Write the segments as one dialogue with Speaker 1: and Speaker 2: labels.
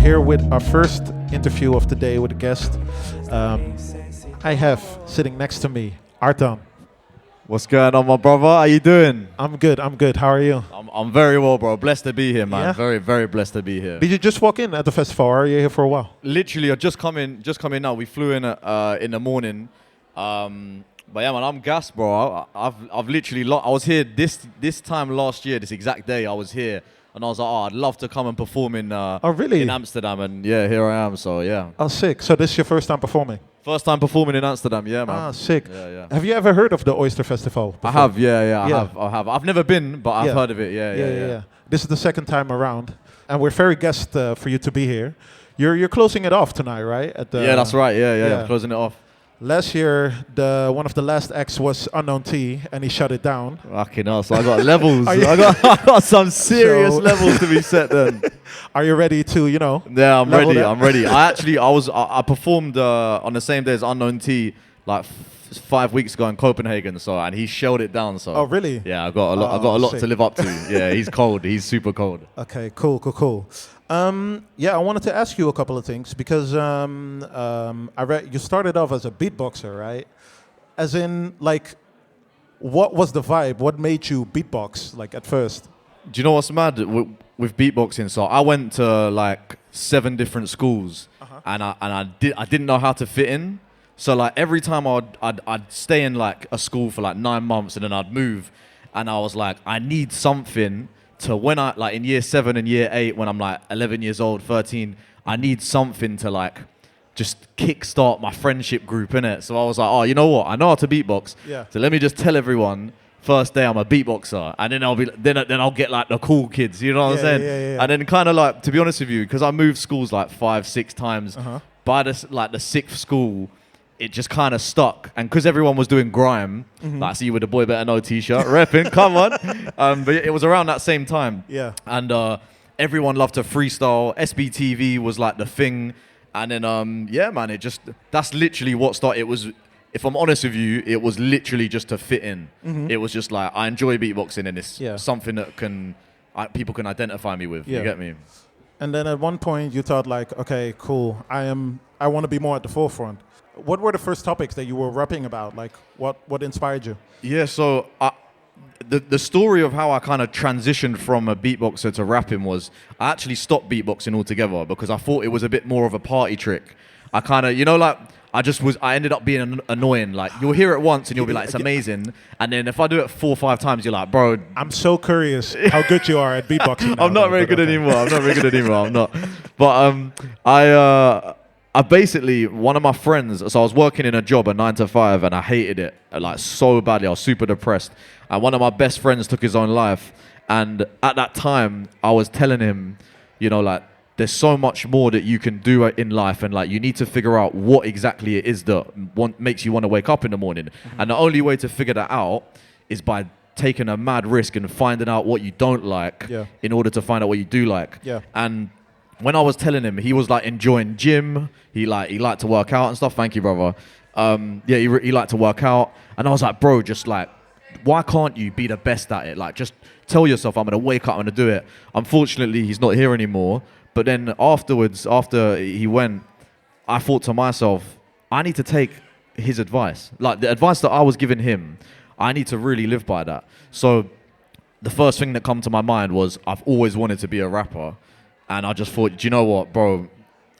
Speaker 1: here with our first interview of the day with a guest. I have sitting next to me, ARTAN.
Speaker 2: What's going on, my brother? How you doing?
Speaker 1: I'm good. How are you?
Speaker 2: I'm very well, bro. Blessed to be here, man.
Speaker 1: Yeah?
Speaker 2: Very, very blessed to be here.
Speaker 1: Did you just walk in at the festival, or are you here for a while?
Speaker 2: Literally, I just come in now. We flew in the morning. But yeah, man, I'm gassed, bro. I've literally I was here this time last year, this exact day I was here, and I was like, I'd love to come and perform in
Speaker 1: really?
Speaker 2: in Amsterdam, and yeah, here I am. So yeah.
Speaker 1: Oh, sick. So this is your first time performing?
Speaker 2: First time performing in Amsterdam, yeah, man.
Speaker 1: Ah, sick.
Speaker 2: Yeah.
Speaker 1: Have you ever heard of the Oyster Festival before?
Speaker 2: I have, yeah. I have. I've never been, but I've
Speaker 1: Yeah.
Speaker 2: heard of it. Yeah.
Speaker 1: This is the second time around, and we're very guessed for you to be here. You're closing it off tonight, right?
Speaker 2: Yeah, that's right. Yeah.
Speaker 1: yeah.
Speaker 2: Closing it off.
Speaker 1: Last year, one of the last acts was Unknown T, and he shut it down.
Speaker 2: Fucking hell, so I got levels. I got some serious levels to be set then.
Speaker 1: Are you ready to,
Speaker 2: Yeah, I'm
Speaker 1: level
Speaker 2: ready.
Speaker 1: that?
Speaker 2: I'm ready. I performed on the same day as Unknown T, like 5 weeks ago in Copenhagen. and he shelled it down. So
Speaker 1: Oh, really?
Speaker 2: Yeah, I got a lot
Speaker 1: sick.
Speaker 2: to live up to. Yeah, he's cold. He's super cold.
Speaker 1: Okay, cool. I wanted to ask you a couple of things because I read you started off as a beatboxer, right? As in, like, what was the vibe? What made you beatbox, like, at first?
Speaker 2: Do you know what's mad with beatboxing? So I went to like 7 different schools, and I didn't know how to fit in. So like every time I'd stay in like a school for like 9 months, and then I'd move, and I was like, I need something to when I like in year 7 and year 8 when I'm like 11 years old, 13, I need something to like just kickstart my friendship group, innit? So I was like, oh, you know what? I know how to beatbox.
Speaker 1: Yeah.
Speaker 2: So let me just tell everyone first day I'm a beatboxer, and then I'll get like the cool kids, you know what I'm saying?
Speaker 1: Yeah.
Speaker 2: And then kind of like, to be honest with you, because I moved schools like 5-6 times, by the 6th school, it just kind of stuck. And because everyone was doing grime, like I see you with the Boy Better Know t-shirt, repping, come on. But it was around that same time.
Speaker 1: Yeah.
Speaker 2: And everyone loved to freestyle. SBTV was like the thing. And then, yeah, man, that's literally what started. It was, if I'm honest with you, it was literally just to fit in. It was just like, I enjoy beatboxing, and it's something that people can identify me with.
Speaker 1: Yeah.
Speaker 2: You get me?
Speaker 1: And then at one point you thought, like, okay, cool, I want to be more at the forefront. What were the first topics that you were rapping about? Like, what inspired you?
Speaker 2: Yeah, so the story of how I kind of transitioned from a beatboxer to rapping was I actually stopped beatboxing altogether because I thought it was a bit more of a party trick. I kind of, like, I ended up being annoying. Like, you'll hear it once and you'll be like, it's amazing. And then if I do it 4 or 5 times, you're like, bro.
Speaker 1: I'm so curious how good you are at beatboxing now.
Speaker 2: I'm not very good anymore. I'm not. But I basically, one of my friends, so I was working in a job, a 9 to 5, and I hated it like so badly. I was super depressed. And one of my best friends took his own life. And at that time, I was telling him, like, there's so much more that you can do in life, and like you need to figure out what exactly it is that makes you want to wake up in the morning. And the only way to figure that out is by taking a mad risk and finding out what you don't like in order to find out what you do like.
Speaker 1: Yeah.
Speaker 2: And when I was telling him, he was like enjoying gym. He liked to work out and stuff. Thank you, brother. He liked to work out, and I was like, bro, just like, why can't you be the best at it? Like, just tell yourself, I'm gonna wake up, I'm gonna do it. Unfortunately, he's not here anymore. But then afterwards, after he went, I thought to myself, I need to take his advice. Like, the advice that I was giving him, I need to really live by that. So the first thing that come to my mind was, I've always wanted to be a rapper. And I just thought, do you know what, bro?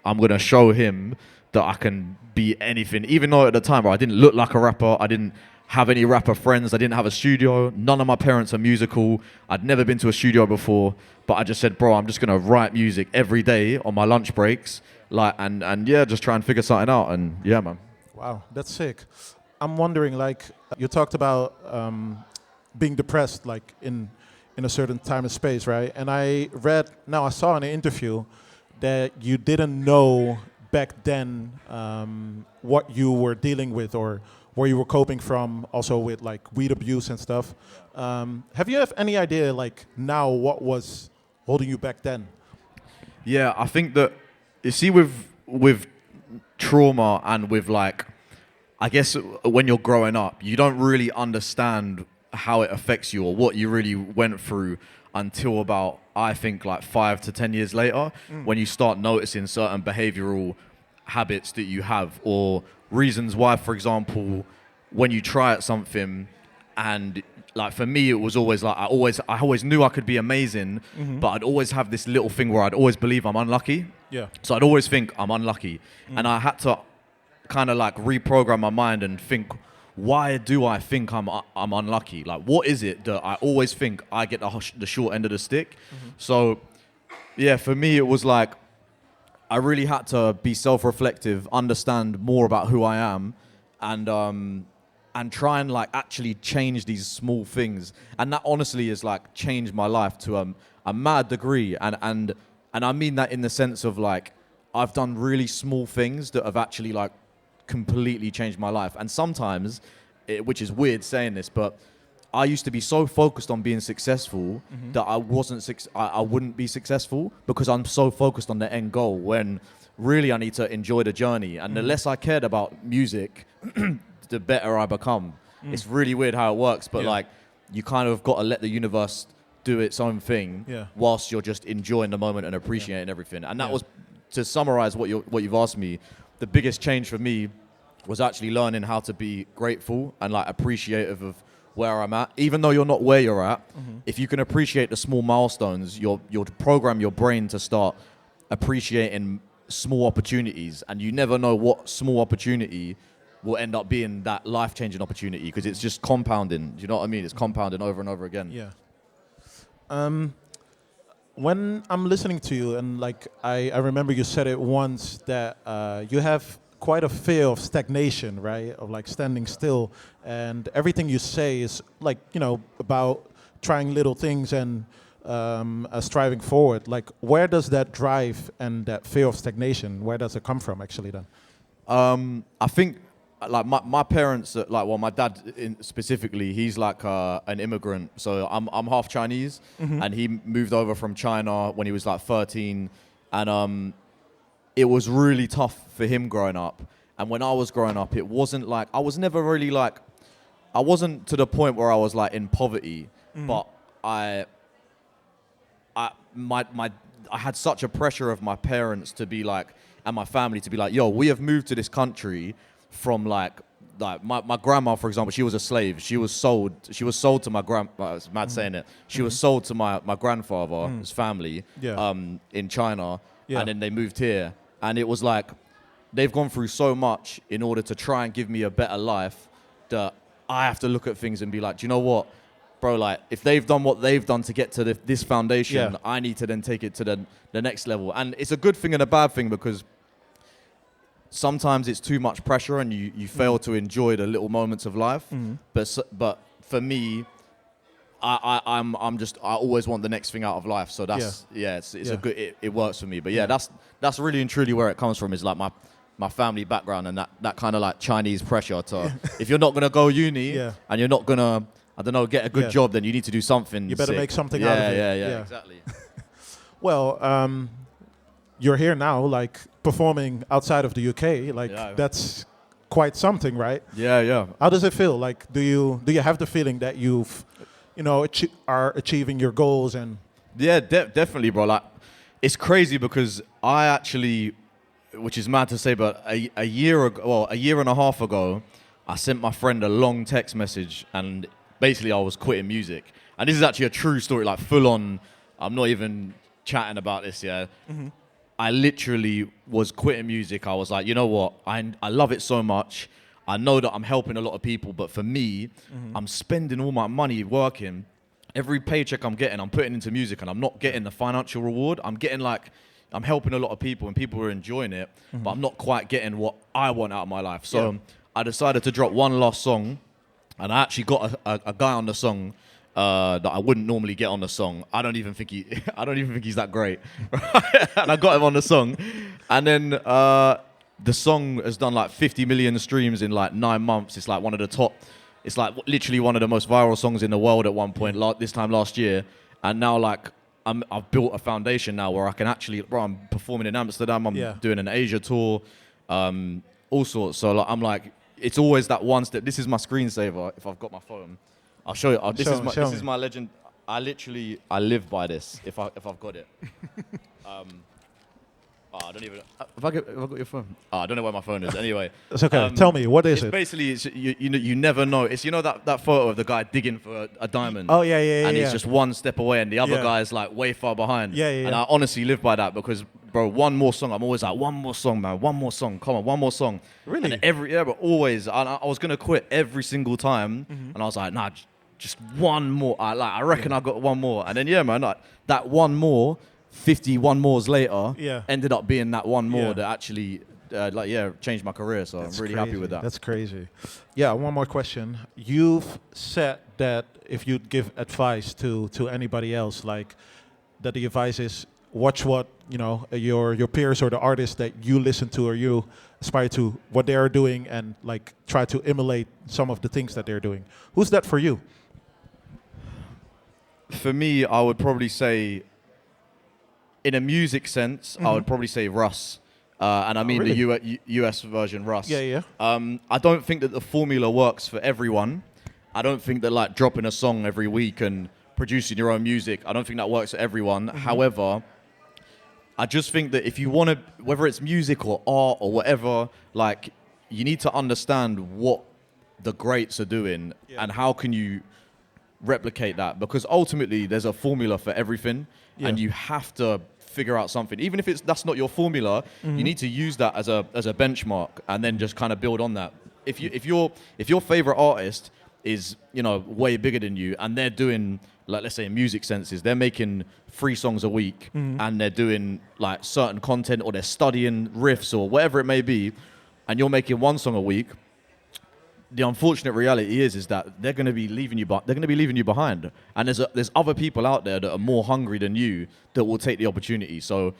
Speaker 2: I'm going to show him that I can be anything. Even though at the time, bro, I didn't look like a rapper. I didn't have any rapper friends. I didn't have a studio. None of my parents are musical. I'd never been to a studio before. But I just said, bro, I'm just going to write music every day on my lunch breaks. And yeah, just try and figure something out. And yeah, man.
Speaker 1: Wow, that's sick. I'm wondering, like, you talked about being depressed, like, in a certain time and space, right? And I saw in an interview that you didn't know back then what you were dealing with or where you were coping from, also with like weed abuse and stuff. Have you any idea, like, now what was holding you back then?
Speaker 2: Yeah, I think that, you see, with trauma and with, like, I guess when you're growing up, you don't really understand how it affects you or what you really went through until about, I think, like 5 to 10 years later, when you start noticing certain behavioral habits that you have, or reasons why, for example, when you try at something, and like for me, it was always like I always knew I could be amazing, but I'd always have this little thing where I'd always believe I'm unlucky.
Speaker 1: Yeah.
Speaker 2: So I'd always think I'm unlucky, and I had to kind of like reprogram my mind and think, why do I think I'm unlucky? Like, what is it that I always think I get the short end of the stick? So, yeah, for me, it was like I really had to be self-reflective, understand more about who I am, and try and like actually change these small things. And that honestly is like changed my life to a mad degree. And I mean that in the sense of like I've done really small things that have actually like completely changed my life. And sometimes, which is weird saying this, but I used to be so focused on being successful that I wouldn't be successful because I'm so focused on the end goal, when really I need to enjoy the journey. And the less I cared about music, the better I become. It's really weird how it works, but like you kind of got to let the universe do its own thing whilst you're just enjoying the moment and appreciating everything. And that was, to summarize what you've asked me, the biggest change for me was actually learning how to be grateful and like appreciative of where I'm at. Even though you're not where you're at, if you can appreciate the small milestones, you'll program your brain to start appreciating small opportunities, and you never know what small opportunity will end up being that life-changing opportunity, because it's just compounding. Do you know what I mean? It's compounding over and over again.
Speaker 1: Yeah. When I'm listening to you, and like I remember you said it once that you have quite a fear of stagnation, right? Of like standing still, and everything you say is like, you know, about trying little things and striving forward. Like, where does that drive and that fear of stagnation, where does it come from actually then?
Speaker 2: I think like my parents, like, well, my dad specifically, he's like an immigrant. So I'm half Chinese, and he moved over from China when he was like 13, and it was really tough for him growing up. And when I was growing up, it wasn't like, I was never really like, I wasn't to the point where I was like in poverty, but I had such a pressure of my parents to be like, and my family to be like, yo, we have moved to this country from like my grandma, for example, she was a slave. She was sold to my it's mad saying it. She was sold to my grandfather's family in China, and then they moved here. And it was like, they've gone through so much in order to try and give me a better life that I have to look at things and be like, do you know what, bro, like, if they've done what they've done to get to this foundation, I need to then take it to the next level. And it's a good thing and a bad thing, because sometimes it's too much pressure and you fail to enjoy the little moments of life. But for me, I always want the next thing out of life. So that's it's a good, it works for me. But that's really and truly where it comes from, is like my family background and that kind of like Chinese pressure to if you're not gonna go uni and you're not gonna, I don't know, get a good job, then you need to do something.
Speaker 1: You better
Speaker 2: sick.
Speaker 1: make something out of it.
Speaker 2: Yeah, exactly.
Speaker 1: Well, you're here now, like performing outside of the UK. Like that's quite something, right?
Speaker 2: Yeah.
Speaker 1: How does it feel? Like, do you have the feeling that you've, you know, are achieving your goals? And
Speaker 2: definitely, bro. Like, it's crazy because I actually, which is mad to say, but a year and a half ago, I sent my friend a long text message, and basically I was quitting music. And this is actually a true story, like full on. I'm not even chatting about this, I literally was quitting music. I was like, you know what? I love it so much. I know that I'm helping a lot of people, but for me, I'm spending all my money working. Every paycheck I'm getting, I'm putting into music, and I'm not getting the financial reward. I'm getting like, I'm helping a lot of people and people are enjoying it, but I'm not quite getting what I want out of my life. So I decided to drop one last song, and I actually got a guy on the song that I wouldn't normally get on the song. I don't even think he's that great. And I got him on the song, and then the song has done like 50 million streams in like 9 months. It's like one of the top. It's like literally one of the most viral songs in the world at one point. This time last year, and now like I've built a foundation now where I can actually. Bro, I'm performing in Amsterdam. I'm doing an Asia tour, all sorts. So like, I'm like, it's always that one step. This is my screensaver. If I've got my phone. I'll show you. This is my legend. I live by this. If I've got it. I don't even. Have I got your phone? I don't know where my phone is. Anyway,
Speaker 1: It's okay. Tell me, what is it?
Speaker 2: Basically, you never know. It's that photo of the guy digging for a diamond.
Speaker 1: Oh yeah.
Speaker 2: And he's just one step away, and the other guy's like way far behind.
Speaker 1: Yeah.
Speaker 2: And I honestly live by that because, bro, one more song. I'm always like, one more song, man. One more song. Come on, one more song.
Speaker 1: Really?
Speaker 2: And but always. I was gonna quit every single time, and I was like, nah, just one more. I reckon I got one more. And then man, that one more. 51 mores later, ended up being that one more that actually, changed my career. So I'm really happy with that.
Speaker 1: That's crazy. Yeah, one more question. You've said that if you'd give advice to anybody else, like that the advice is watch what your peers or the artists that you listen to or you aspire to, what they are doing, and like try to emulate some of the things that they're doing. Who's that for you?
Speaker 2: For me, I would probably say. In a music sense, I would probably say Russ. And I mean really? The US version Russ.
Speaker 1: Yeah.
Speaker 2: I don't think that the formula works for everyone. I don't think that like dropping a song every week and producing your own music, I don't think that works for everyone. However, I just think that if you want to, whether it's music or art or whatever, like you need to understand what the greats are doing and how can you replicate that, because ultimately there's a formula for everything and you have to figure out something, even if that's not your formula. You need to use that as a benchmark and then just kind of build on that. If your favorite artist is way bigger than you and they're doing, like, let's say in music senses, they're making 3 songs a week and they're doing like certain content or they're studying riffs or whatever it may be, and you're making 1 song a week, the unfortunate reality is that they're going to be leaving you. They're going to be leaving you behind, and there's other people out there that are more hungry than you that will take the opportunity. So,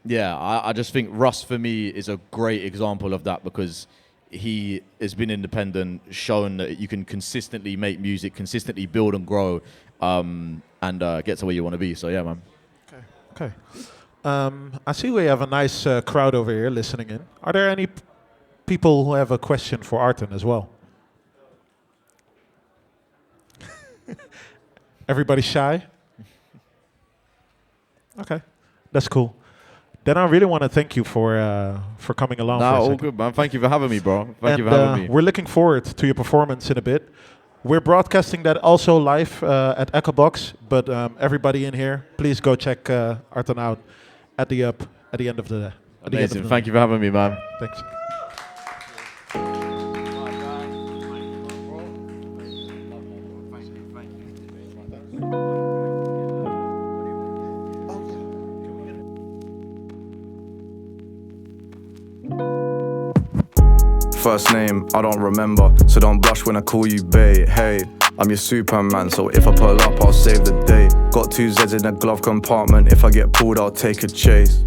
Speaker 2: I just think Russ for me is a great example of that, because he has been independent, shown that you can consistently make music, consistently build and grow, and get to where you want to be. So man.
Speaker 1: Okay. I see we have a nice crowd over here listening in. Are there any people who have a question for ARTAN as well? Everybody shy? Okay, that's cool. Then I really want to thank you for coming along.
Speaker 2: All good, man. Thank you for having me, bro. Thank you for having me.
Speaker 1: We're looking forward to your performance in a bit. We're broadcasting that also live at Echobox, but everybody in here, please go check ARTAN out at the end of the.
Speaker 2: Amazing. Thank you for having me, man.
Speaker 1: Thanks.
Speaker 3: First name, I don't remember, so don't blush when I call you bae. Hey, I'm your Superman, so if I pull up, I'll save the day. Got 2 Z's in the glove compartment, if I get pulled, I'll take a chase.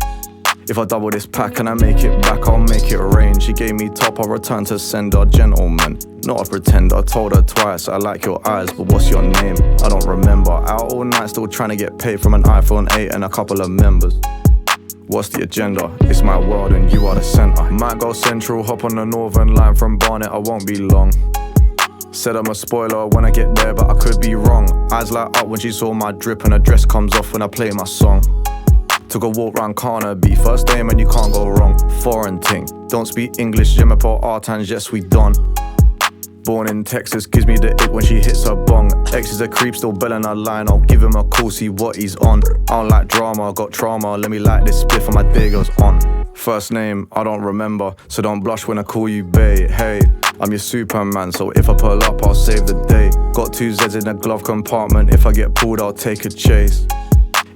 Speaker 3: If I double this pack and I make it back, I'll make it rain. She gave me top, I'll return to sender. Gentleman, not a pretender. Told her twice, I like your eyes, but what's your name? I don't remember. Out all night, still trying to get paid from an iPhone 8 and a couple of members. What's the agenda? It's my world and you are the center. Might go central, hop on the northern line from Barnet, I won't be long. Said I'm a spoiler when I get there, but I could be wrong. Eyes light up when she saw my drip and her dress comes off when I play my song. Took a walk round Carnaby, first day and you can't go wrong. Foreign ting, don't speak English, Jemipo, ARTAN, yes we done. Born in Texas, gives me the ick when she hits her bong. Ex is a creep, still belling her line, I'll give him a call, see what he's on. I don't like drama, got trauma, let me light this spliff and my day goes on. First name, I don't remember, so don't blush when I call you bae. Hey, I'm your Superman, so if I pull up, I'll save the day. Got 2 Z's in the glove compartment, if I get pulled, I'll take a chase.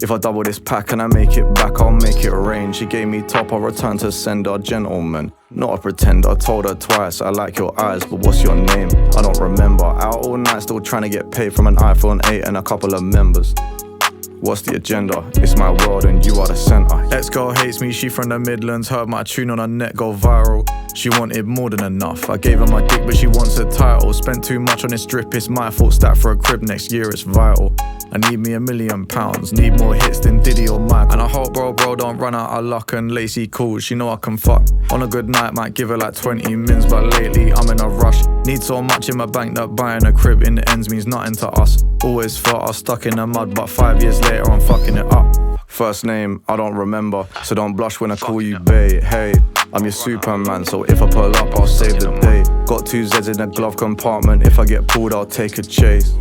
Speaker 3: If I double this pack and I make it back, I'll make it rain. She gave me top, I'll return to sender. Gentleman, not a pretender. Told her twice, I like your eyes, but what's your name? I don't remember. Out all night, still trying to get paid from an iPhone 8 and a couple of members. What's the agenda? It's my world and you are the center. Ex-girl hates me, she from the Midlands. Heard my tune on her neck go viral. She wanted more than enough. I gave her my dick, but she wants a title. Spent too much on this drip, it's my fault. Stat for a crib next year, it's vital. I need me £1 million. Need more hits than Diddy or Mike. And I hope bro don't run out of luck and Lacey cool. She know I can fuck. On a good night, might give her like 20 mins, but lately I'm in a rush. Need so much in my bank that buying a crib in the ends means nothing to us. Always thought I was stuck in the mud, but 5 years later I'm fucking it up. First name, I don't remember, so don't blush when I call you bae. Hey, I'm your Superman, so if I pull up, I'll save the day. Got 2 Z's in the glove compartment, if I get pulled, I'll take a chase.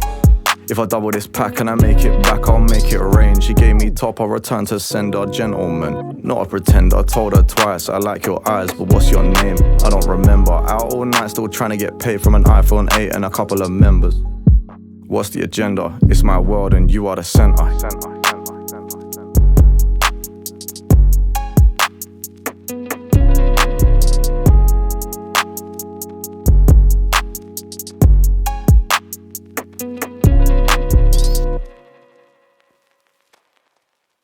Speaker 3: If I double this pack and I make it back, I'll make it rain. She gave me top, I'll return to sender. Gentleman, not a pretender. Told her twice, I like your eyes, but what's your name? I don't remember. Out all night, still trying to get paid from an iPhone 8 and a couple of members. What's the agenda? It's my world and you are the center.